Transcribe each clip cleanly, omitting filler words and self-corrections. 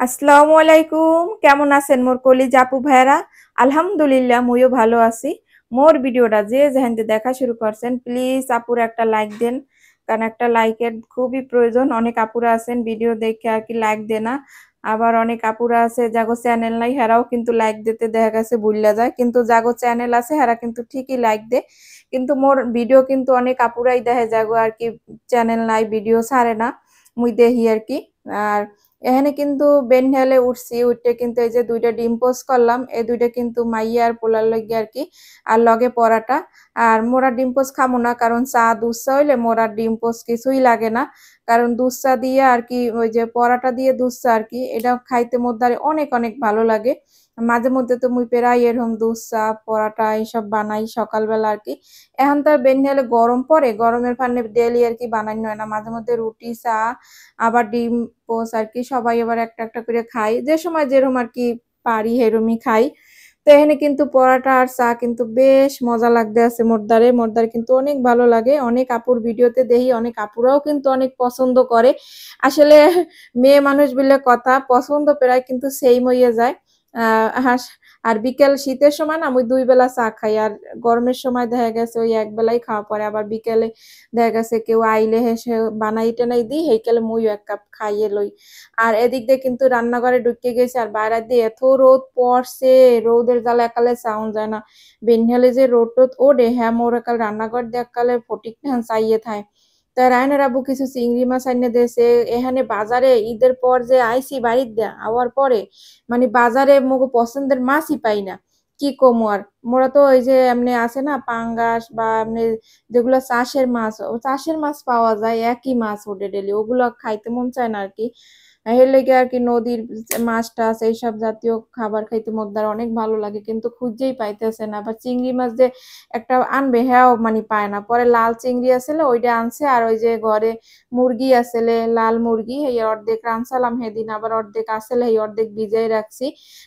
আসসালামু আলাইকুম, কেমন আছেন মোর কলিজা আপু ভাইরা? আলহামদুলিল্লাহ মুইও ভালো আছি। মোর ভিডিওটা যে যেখানে দেখা শুরু করছেন প্লিজ আপুর একটা লাইক দেন, কারণ একটা লাইকের খুবই প্রয়োজন। অনেক আপুরা আছেন ভিডিও দেখে আর কি লাইক দেয় না, আবার অনেক আপুরা আছে যাগো চ্যানেল নাই হেরাও কিন্তু লাইক দিতে দেখা গেছে ভুইল্লা যায়, কিন্তু যাগো চ্যানেল আছে হেরা কিন্তু ঠিকই লাইক দেয়। কিন্তু মোর ভিডিও কিন্তু অনেক আপুরাই দেখে যাগো আর কি চ্যানেল নাই, ভিডিও ছাড়ে না, মুই দেখি আর কি। আর এখানে কিন্তু বেনহেলে উঠছি, উঠতে কিন্তু এই যে দুইটা ডিম পোস্ট করলাম, এই দুইটা কিন্তু মাইয়া আর পোলার লগে আর কি, আর লগে পরাটা। আর মোরা ডিম পোস্ট খামো না, কারণ চা দুধ চা হইলে মোরা ডিম পোস্ট কিছুই লাগে না, কারণ দুধ চা দিয়ে আর কি ওই যে পরাটা দিয়ে দুধ চা আর কি এটা খাইতে মধ্যে অনেক অনেক ভালো লাগে। মাঝে মধ্যে তো মুই প্রায় এরকম দুধ চা পরাটা এইসব বানাই সকালবেলা আর কি। এখন তো আর বেনহেলে গরম পড়ে, গরমের পানি ডেলি আর কি বানাই হয় না, মাঝে মধ্যে রুটি চা আবার ডিম পোস আর কি সবাই আবার একটা একটা করে খাই, যে সময় যেরকম আর কি পারি হেরমই খাই। তো এখানে কিন্তু পরাটা আর চা কিন্তু বেশ মজা লাগতে আছে মোরদারে, মোরদারে কিন্তু অনেক ভালো লাগে। অনেক আপুর ভিডিওতে দেখি অনেক আপুরাও কিন্তু অনেক পছন্দ করে। আসলে মেয়ে মানুষ বলে কথা, পছন্দ প্রায় কিন্তু সেম হইয়া যায়। আর আর বিকেল শীতের সময় না আমি দুই বেলা চা খাই, আর গরমের সময় দেখা গেছে ওই এক বেলাই খাওয়া পরে, আবার বিকেলে দেখা গেছে কেউ আইলে হেসে বানাই টানাই দিই হেইকালে মুইও এক কাপ খাইয়ে লই। আর এদিক দিয়ে কিন্তু রান্নাঘরে ঢুকে গেছে, আর বাইরে দিয়ে এত রোদ পড়ছে, রোদের জ্বালা একালে সাউন্ড যায় না। বেনহেলে যে রোদ টোদ ওঠে হ্যাঁ মোর একাল রান্নাঘর দিয়ে একালে ফটিক ঠান চাইয়ে থায়। তা রায়নার আব্বু কিছু চিংড়ি মাছ আইনে দিয়েছে। এখানে বাজারে ঈদের পর যে আইছি বাড়ির দেয়া আওয়ার পরে, মানে বাজারে মগো পছন্দের মাছই পাই না। কি কমু আর, মোরা তো ওই যে এমনি আছে না পাঙ্গাস বা এমনি যেগুলো চাষের মাছ, ও চাষের মাছ পাওয়া যায় একই মাছ ওঠে ডেলি, ওগুলো খাইতে মন চায় না আর কি। এর লেগে আর কি নদীর মাছ টাছ এইসব জাতীয় খাবার খাইতে মোদ্দার অনেক ভালো লাগে, কিন্তু খুঁজেই পাইতেছে না। আবার চিংড়ি মাছ যে একটা আনবে হ্যাঁ মানে পায় না, পরে লাল চিংড়ি আসলে ওইটা আনছে, আর ওই যে ঘরে মুরগি আসলে লাল মুরগি এই অর্ধেক রানসালাম সেদিন, আবার অর্ধেক আসলে এই অর্ধেক ভিজাই রাখছি,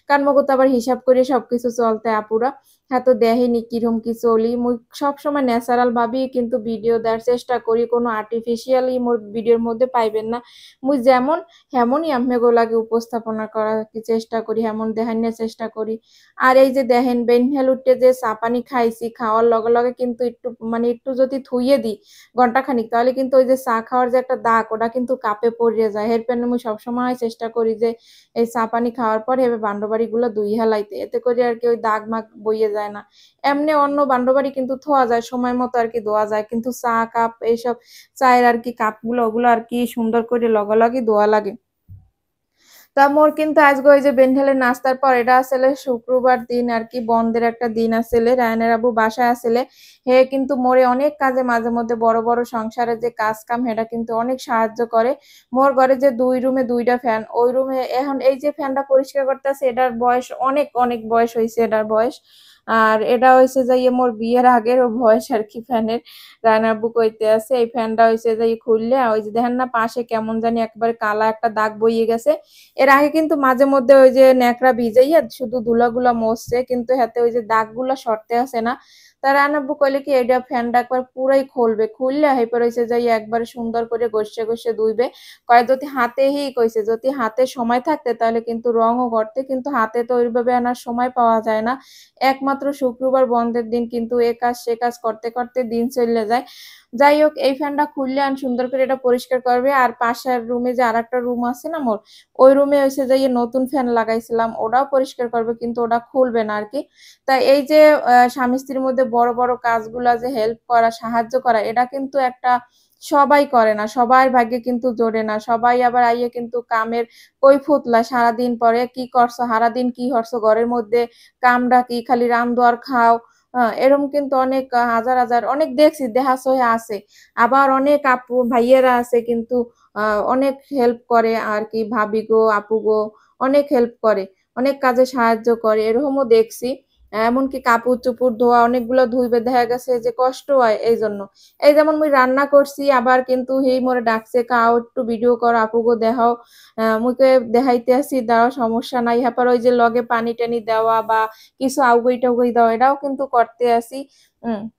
কারণ মগো তো আবার হিসাব করে সবকিছু চলতে আপুরা। হ্যাঁ তো দেখিনি কিরম কি চলি, মুই সবসময় ন্যাচারাল ভাবেই কিন্তু ভিডিও দেওয়ার চেষ্টা করি, কোনো আর্টিফিশিয়ালি মোর ভিডিওর মধ্যে পাইবেন না। মুই যেমন হেমনই আপনাগুলাকে উপস্থাপনা করার কি চেষ্টা করি, হেমন দেখানোর চেষ্টা করি। আর এই যে দেখেন বেনহেল উঠতে যে চা পানি খাইছি, খাওয়ার লগে লগে কিন্তু একটু মানে একটু যদি থুইয়ে দিই ঘন্টা খানিক, তাহলে কিন্তু ওই যে চা খাওয়ার যে একটা দাগ ওটা কিন্তু কাপে পড়ে যায়। এর জন্য আমি সবসময় চেষ্টা করি যে এই চা পানি খাওয়ার পর এভাবে বান্ডবাড়ি গুলো ধুই হেলাইতে, এতে করে আর কি ওই দাগ মাগ বইয়ে যায় না। এমনি অন্য বান্ডবাড়ি কিন্তু ধোয়া যায় সময় মতো আর কি ধোয়া যায়, কিন্তু চা কাপ এইসব চায়ের আর কি কাপ গুলো ওগুলো আর কি সুন্দর করে লগালগি ধোয়া লাগে। তা মোর কিন্তু আজকে ওই যে বেনঢেলের নাস্তার পর এটা আসলে শুক্রবার দিন আর কি বন্ধের একটা দিন আসলে, রায়নের আবু বাসায় আসলে হে কিন্তু মোরে অনেক কাজে মাঝে মধ্যে বড় বড় সংসারের যে কাজ কাম এটা কিন্তু অনেক সাহায্য করে। মোর ঘরে যে দুই রুমে দুইটা ফ্যান, ওই রুমে এখন এই যে ফ্যানটা পরিষ্কার করতেছে এটার বয়স অনেক অনেক বয়স হয়েছে এটার বয়স। আর এটা হয়েছে যাই মোর বিয়ের আগের ও বয়স আর কি ফ্যানের। রায়নার আব্বু কইতে আছে এই ফ্যানটা হয়েছে যাই খুললে ওই যে দেখেন না পাশে কেমন জানি একবার কালা একটা দাগ বইয়ে গেছে। এর আগে কিন্তু মাঝে মধ্যে ওই যে ন্যাকড়া ভিজাইয়া শুধু ধুলাগুলা মসছে, কিন্তু হাতে ওই যে দাগগুলা সরতে আসে না। তার আনাব্বু কইলে কি এটা ফ্যানটা একবার পুরাই খুলবে, খুললে হেপর হইছে যাই একবার সুন্দর করে ঘষে ঘষে ধুইবে। কয় যদি হাতেই কইছে যদি হাতে সময় থাকতে তাহলে কিন্তু রঙও করতে, কিন্তু হাতে তো ওইভাবে আনার সময় পাওয়া যায় না। একমাত্র শুক্রবার বন্ধের দিন কিন্তু এ কাজ সে কাজ করতে করতে দিন চলে যায়। যাই হোক এই ফ্যানটা খুললে আর সুন্দর করে এটা পরিষ্কার করবে। আর পাশের রুমে যে আরেকটা রুম আছে না মোর, ওই রুমে হয়েছে যে নতুন ফ্যান লাগাইছিলাম ওটাও পরিষ্কার করবে, কিন্তু ওটা খুলবে না আর কি। তাই এই যে স্বামী স্ত্রীর মধ্যে বড় বড় কাজগুলা যে হেল্প করা সাহায্য করা এটা কিন্তু একটা সবাই করে না, সবার ভাগ্যে কিন্তু জোরে না। সবাই আবার আইয়ে কিন্তু কামের কৈফুতলা সারাদিন পরে কি করছো সারাদিন কি করছো ঘরের মধ্যে, কামডা কি খালি রান্ধো আর খাও। এরকম কিন্তু অনেক হাজার হাজার অনেক দেখছি দেহা সহে আছে। আবার অনেক আপু ভাইয়েরা আছে কিন্তু অনেক হেল্প করে আর কি, ভাবি গো আপু গো অনেক হেল্প করে, অনেক কাজে সাহায্য করে এরকমও দেখছি। এমনকি কাপড় চোপড় ধোয়া অনেকগুলো ধুইবে দেখা গেছে যে কষ্ট হয় এই জন্য। এই যেমন মুই রান্না করছি আবার কিন্তু হেই মোরে ডাকছে কাও একটু ভিডিও করো আপু গো দেখাও, মুকে দেখাইতে আসি দেওয়া সমস্যা নাই, হ্যাপার ওই যে লগে পানি টানি দেওয়া বা কিছু আউগই টাউগই দেওয়া এটাও কিন্তু করতে আসি।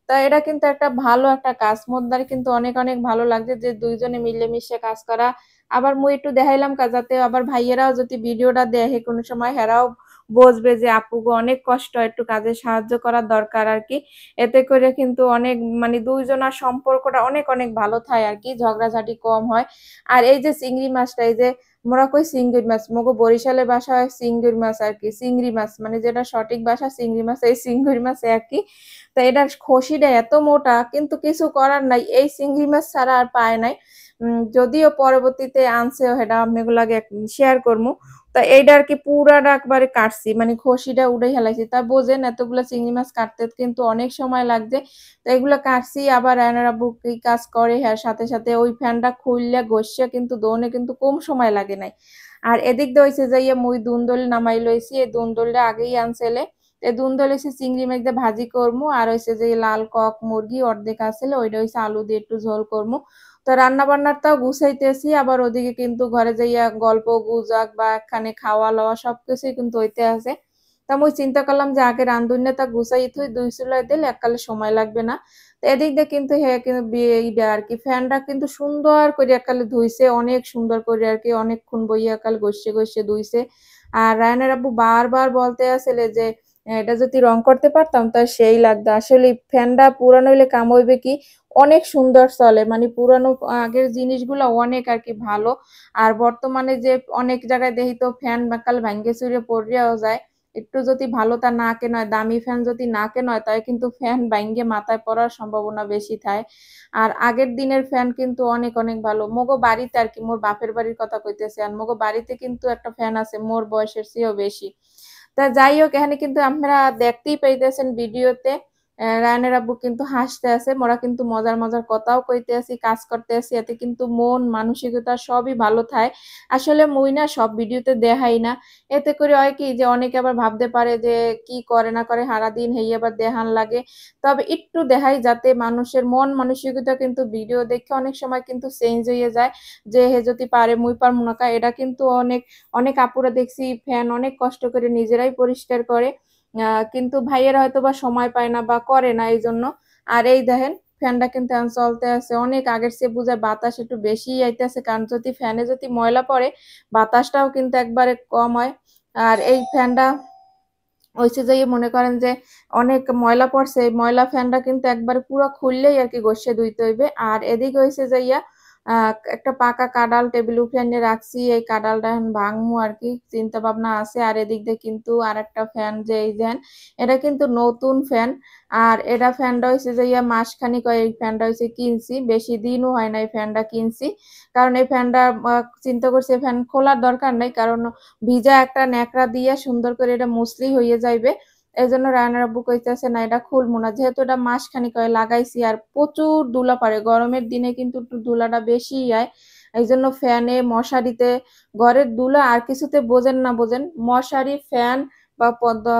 তা এটা কিন্তু একটা ভালো একটা কাজ। মোর দ্বারা কিন্তু অনেক, অনেক ভালো লাগছে যে ২ জনে মিলেমিশে কাজ করা। আবার মুই একটু দেখাইলাম যাতে আবার ভাইয়েরাও যদি ভিডিওটা দেখে কোনো সময় হেরাও বুঝবে যে আপুগো অনেক কষ্ট, একটু কাজে সাহায্য করার দরকার আরকি। এতে করে কিন্তু অনেক মানে ২ জনার সম্পর্কটা অনেক, অনেক ভালো থাকে আরকি। ঝগড়াঝাটি কম হয়। আর এই যে চিংড়ি মাছটা, এই যে মোরা কই চিংড়ি মাছ, মোগো বরিশালের ভাষায় হয় চিংড়ি মাছ আরকি। চিংড়ি মাছ মানে যেটা সঠিক ভাষা চিংড়ি মাছ, এই চিংড়ি মাছ একই। তো এটার খসিটা এত মোটা, কিন্তু কিছু করার নাই। এই চিংড়ি মাছ ছাড়া আর পায় নাই। যদিও পরবর্তীতে আনছে সেটা আপনাগুলাকে শেয়ার করমু। তো এইটা আরকি পুরাটা একবারে কাটছি। মানে খসিটা উড়াই হেলাইছি। তা বোঝেন এতগুলা চিংড়ি মাছ কাটতে কিন্তু অনেক সময় লাগছে। তো এগুলা কাটছি, আবার রায়নার আব্বু কি কাজ করে হ্যাঁ, সাথে, সাথে ওই ফ্যানটা খুইল্যা ঘষিয়া কিন্তু দোনে কিন্তু কম সময় লাগে নাই। আর এদিক দিয়ে হইছে যাইয়া মুই দুন্দুল নামাই লইছি। এই দুন্দুলটা আগেই আনছেলে। দুন্দুল হইছে চিংড়ি মাছ দিয়ে ভাজি করমু। আর হইছে যে লাল কক মুরগি অর্ধেক আছিল, ওইটা হইছে আলু দিয়ে একটু ঝোল করমু। তো রান্না বান্নাটাও গুছাইতেছি, আবার ওদিকে কিন্তু ঘরে যাইয়া গল্প গুজব বা একখানে খাওয়া লওয়া সবকিছুই কিন্তু হইতে আছে। তা মুই চিন্তা করলাম যে আগে রান্ধুনিটা গুছাই থুই, ২ চুলায় দিলে এককালে সময় লাগবে না। তো এদিক দিয়ে কিন্তু হ্যাঁ কিন্তু এইটা আরকি ফ্যানটা কিন্তু সুন্দর করে এককালে ধুইছে, অনেক সুন্দর করে আরকি অনেকক্ষণ বইয়া একালে ঘষে, ঘষে ধুইছে। আর রায়হানের আব্বু বারবার বলতে আসলে যে এটা যদি রং করতে পারতাম তা সেই লাগতো। আসলে ফ্যানটা পুরানো হইলে কাম হইবে কি, অনেক সুন্দর চলে। মানে পুরানো আগের জিনিসগুলা অনেক আরকি ভালো। আর বর্তমানে যে অনেক জায়গায় দেখি তো ফ্যান একাল ভাইঙ্গে চুরে পড়িয়াও যায়। একটু যদি ভালো তা না কেনা হয়, দামি ফ্যান যদি না কেনা হয়, তাহলে কিন্তু ফ্যান ভাইঙ্গে মাথায় পড়ার সম্ভাবনা বেশি থাকে। আর আগের দিনের ফ্যান কিন্তু অনেক, অনেক ভালো। মোগো বাড়িতে আরকি, মোর বাপের বাড়ির কথা কইতেছি। আর মোগো বাড়িতে কিন্তু একটা ফ্যান আছে মোর বয়সের চেয়েও বেশি। তা যাই হোক, এখানে কিন্তু আপনারা দেখতেই পাইতেছেন ভিডিওতে রায়হানের আব্বু কিন্তু হাসতে আছে। মোরা কিন্তু মজার, মজার কথাও কইতে আছি, কাজ করতে আছি। এতে কিন্তু মন মানসিকতা সবই ভালো থাকে। আসলে মুই না সব ভিডিওতে দেখাই না। এতে করে হয় কি যে অনেকে আবার ভাবতে পারে যে কি করে না করে সারাদিন হেই আবার দেখান লাগে। তবে একটু দেখাই যাতে মানুষের মন মানসিকতা কিন্তু ভিডিও দেখে অনেক সময় কিন্তু চেঞ্জ হইয়া যায়। যে হে যদি পারে মুই পারমু না কা, এটা কিন্তু অনেক, অনেক আপুরা দেখছি ফ্যান অনেক কষ্ট করে নিজেরাই পরিষ্কার করে। কিন্তু ভাইয়েরা হয়তোবা সময় পায় না বা করে না এইজন্য। আর এই দেখেন ফ্যানটা কিন্তু এখন চলতে আছে। অনেক আগের চেয়ে বুঝায় বাতাস একটু বেশিই আইতেছে। কারণ যদি ফ্যানে যদি ময়লা পড়ে, বাতাসটাও কিন্তু একবারে কম হয়। আর এই ফ্যানটা হইছে যে মনে করেন যে অনেক ময়লা পড়ছে, এই ময়লা ফ্যানটা কিন্তু একবারে পুরা খুললেই আরকি ঘষে ধুইতে হইবে। আর এদিকে হইছে যাইয়া আ একটা পাকা কাঁঠাল টেবিল উপরে এনে রাখছি। এই কাঁঠালটা এখন ভাঙমু আরকি, চিন্তা ভাবনা আছে। আর এদিক দিয়ে কিন্তু আরেকটা ফ্যান যে এই দেখেন, এটা কিন্তু নতুন ফ্যান। আর এটা ফ্যানটা হইছে যাইয়া মাসখানেক হয় এই ফ্যানটা হইছে কিনছি। বেশি দিনও হয় নাই ফ্যানটা কিনছি। কারণ এই ফ্যানটা চিন্তা করছি এই ফ্যান খোলার দরকার নাই। কারণ ভিজা একটা ন্যাকড়া দিয়ে সুন্দর করে এটা মুছলেই হইয়া যাইবে। এজন্য রায়হানের আব্বু কইতেছে না এটা খুলমু না। যেহেতু এটা মাসখানেক হয় লাগাইছি, আর প্রচুর ধুলা পড়ে। গরমের দিনে কিন্তু একটু ধুলাটা বেশিই হয়। এইজন্য ফ্যানে, মশারিতে, ঘরের ধুলা আর কিছুতে বোঝেন না বোঝেন, মশারি, ফ্যান বা পর্দা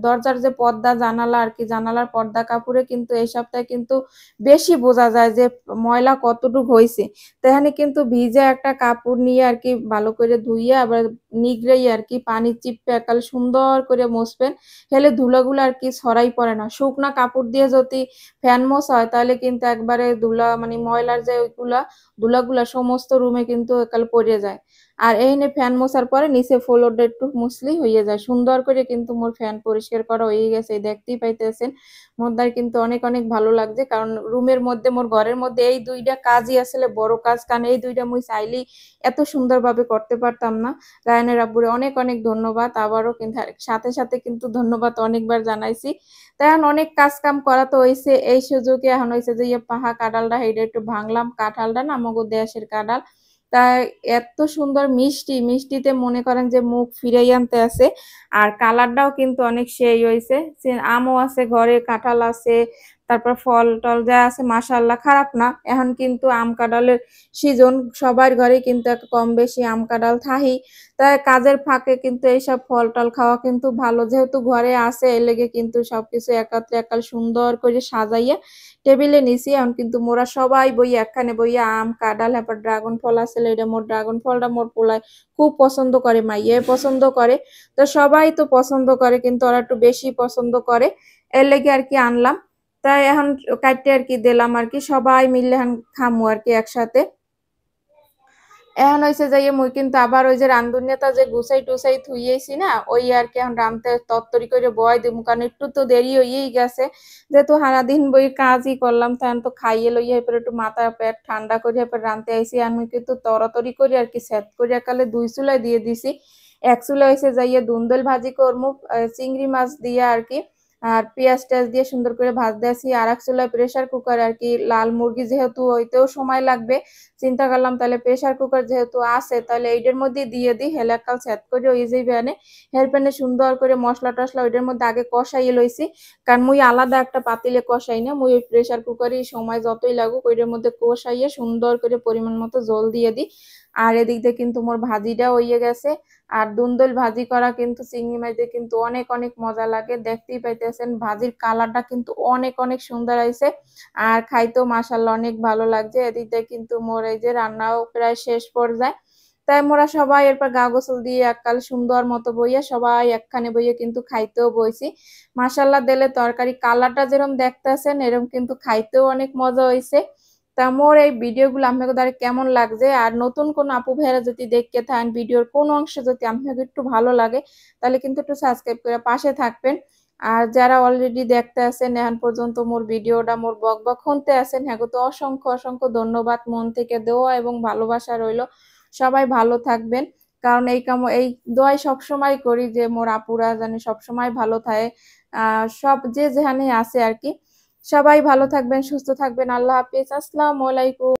দরজার যে পর্দা জানালা আরকি, জানালার পর্দা কাপড়ে কিন্তু এই সপ্তাহে কিন্তু বেশি বোঝা যায় যে ময়লা কতটুক হইছে। তো এখানে কিন্তু ভিজা একটা কাপড় নিয়ে আরকি ভালো করে ধুইয়া আবার নিগড়াইয়া আরকি পানি চিপে একালে সুন্দর করে মুছবেন। হেলে ধুলাগুলা আরকি ছড়াই পড়ে না। শুকনা কাপড় দিয়ে যদি ফ্যান মোছা হয় তাহলে কিন্তু একবারে ধুলা মানে ময়লার যে ওইগুলা ধুলাগুলা সমস্ত রুমে কিন্তু একালে পইড়া যায়। আর এইখানে ফ্যান মোছার পরে নিচে ফ্লোরটা একটু মুছলেই হইয়া যায়। সুন্দর করে কিন্তু মোর ফ্যান পরিষ্কার করা হয়ে গেছে। দেখতেই পাইতেছেন। মোর দ্বার কিন্তু অনেক, অনেক ভালো লাগছে। কারণ রুমের মধ্যে মোর ঘরের মধ্যে এই ২ টা কাজই আসলে বড় কাজ। কারণ এই ২ টা মুই চাইলেই এত সুন্দরভাবে করতে পারতাম না। রায়হানের আব্বুরে অনেক, অনেক ধন্যবাদ। আবারও কিন্তু সাথে, সাথে কিন্তু ধন্যবাদ অনেকবার জানাইছি। তো এখন অনেক কাজ কাম করা তো হইছে। এই সুযোগে এখন হইছে যে পাহা কাঁঠালটা সেইটা একটু ভাঙলাম। কাঁঠালটা না আমাগো দেশের কাঁঠাল। তাই এত সুন্দর মিষ্টি, মিষ্টিতে মনে করেন যে মুখ ফিরাই আনতে আছে। আর কালারটাও কিন্তু অনেক সেই হইছে। আমও আছে ঘরে, কাঁঠাল আছে, তারপর ফল-টল যা আছে মাশাআল্লাহ খারাপ না। এখন কিন্তু আম কাঁঠালের সিজন। সবার ঘরেই কিন্তু কম বেশি আম কাঁঠাল থাহেই। তাই কাজের ফাঁকে কিন্তু এইসব ফল-টল খাওয়া কিন্তু ভালো। যেহেতু ঘরে আছে এর লেগে কিন্তু সবকিছু একত্রে একাল সুন্দর করে সাজাইয়া টেবিলে নিছি। এখন কিন্তু মোরা সবাই বইয়া একখানে বইয়া আম, কাঁঠাল, এরপর ড্রাগন ফল আছিল, এটা মোর ড্রাগন ফলটা মোর পোলায় খুব পছন্দ করে, মাইয়াও পছন্দ করে। তো সবাই তো পছন্দ করে কিন্তু ওরা একটু বেশি পছন্দ করে। এর লেগে আরকি আনলাম। তাই এখন কাটতে আর কি দিলাম আর কি, সবাই মিলে এখন খামু আর কি একসাথে। এখন হয়েছে যাইয়ে মুই কিন্তু আবার ওই যে রান্ধুনিয়াটা যে গুছাই টুসাই থুইয়েছি না, ওই আর কি এখন রামতে তত্তরি করে বয় দিমু, কারণ একটু তো দেরি হইয়েই গেছে, যেহেতু সারাদিন বই কাজই করলাম, তখন তো খাইয়ে লইয়া এরপরে একটু মাথা পেট ঠান্ডা করে এরপর রানতে আইসি। আমি কিন্তু তরাতরি করে আর কি সেট করে একালে 2 চুলায় দিয়ে দিছি। এক চুলা হয়েছে যাইয়ে দুন্দল ভাজি করমু চিংড়ি মাছ দিয়ে আর কি, আর পেঁয়াজ টেয়াজ দিয়ে সুন্দর করে ভাজতে আসি। আর এক চুলায় প্রেসার কুকার আর কি, লাল মুরগি যেহেতু হইতেও সময় লাগবে, চিন্তা করলাম তাহলে প্রেসার কুকার যেহেতু আছে তাহলে এইটার মধ্যে দিয়ে দিই, হেলাকাল সেট করে ওই যে প্যানে হেলপ্যানে সুন্দর করে মশলা টসলা ওইটার মধ্যে আগে কষাইয়ে লইছি, কারণ মুই আলাদা একটা পাতিলে কষাই না, মুই ওই প্রেসার কুকারই সময় যতই লাগুক ওইটার মধ্যে কষাইয়ে সুন্দর করে পরিমাণ মতো জল দিয়ে দিই। আর এদিক দিয়ে কিন্তু মোর ভাজিটা হইয়ে গেছে। আর দুন্দল ভাজি করা কিন্তু চিংড়ি মাছ দিয়ে কিন্তু অনেক অনেক মজা লাগে, দেখতেই পাইতেছেন ভাজির কালারটা কিন্তু অনেক অনেক সুন্দর হয়েছে, আর খাইতেও মাশাআল্লাহ অনেক ভালো লাগছে। এদিকে কিন্তু মোর এই যে রান্নাও প্রায় শেষ পর্যায়ে, তাই মোরা সবাই এরপর গা গোসল দিয়ে এককাল সুন্দর মতো বইয়া সবাই একখানে বইয়ে কিন্তু খাইতেও বইছি। মাশাআল্লাহ দিলে তরকারি কালারটা যেরকম দেখতেছেন এরকম কিন্তু খাইতেও অনেক মজা হয়েছে। তা মোর এই ভিডিওগুলো আপনাদের দ্বারা কেমন লাগছে, আর নতুন কোন আপু ভাইরা যদি দেখতে থাকেন ভিডিওর কোন অংশে যদি আপনাদের একটু ভালো লাগে তাহলে কিন্তু একটু সাবস্ক্রাইব করে পাশে থাকবেন। আর যারা অলরেডি দেখতে আছেন এখন পর্যন্ত মোর ভিডিওটা মোর বকবক শুনতে আছেন, হ্যাঁ তো অসংখ্য অসংখ্য ধন্যবাদ, মন থেকে দোয়া এবং ভালোবাসা রইল। সবাই ভালো থাকবেন, কারণ এই দোয়াই সবসময় করি যে মোর আপুরা যেন সবসময় ভালো থাকে, সব যে যেখানে আছে আর কি। সবাই ভালো থাকবেন, সুস্থ থাকবেন। আল্লাহ হাফিজ, আসসালামু আলাইকুম।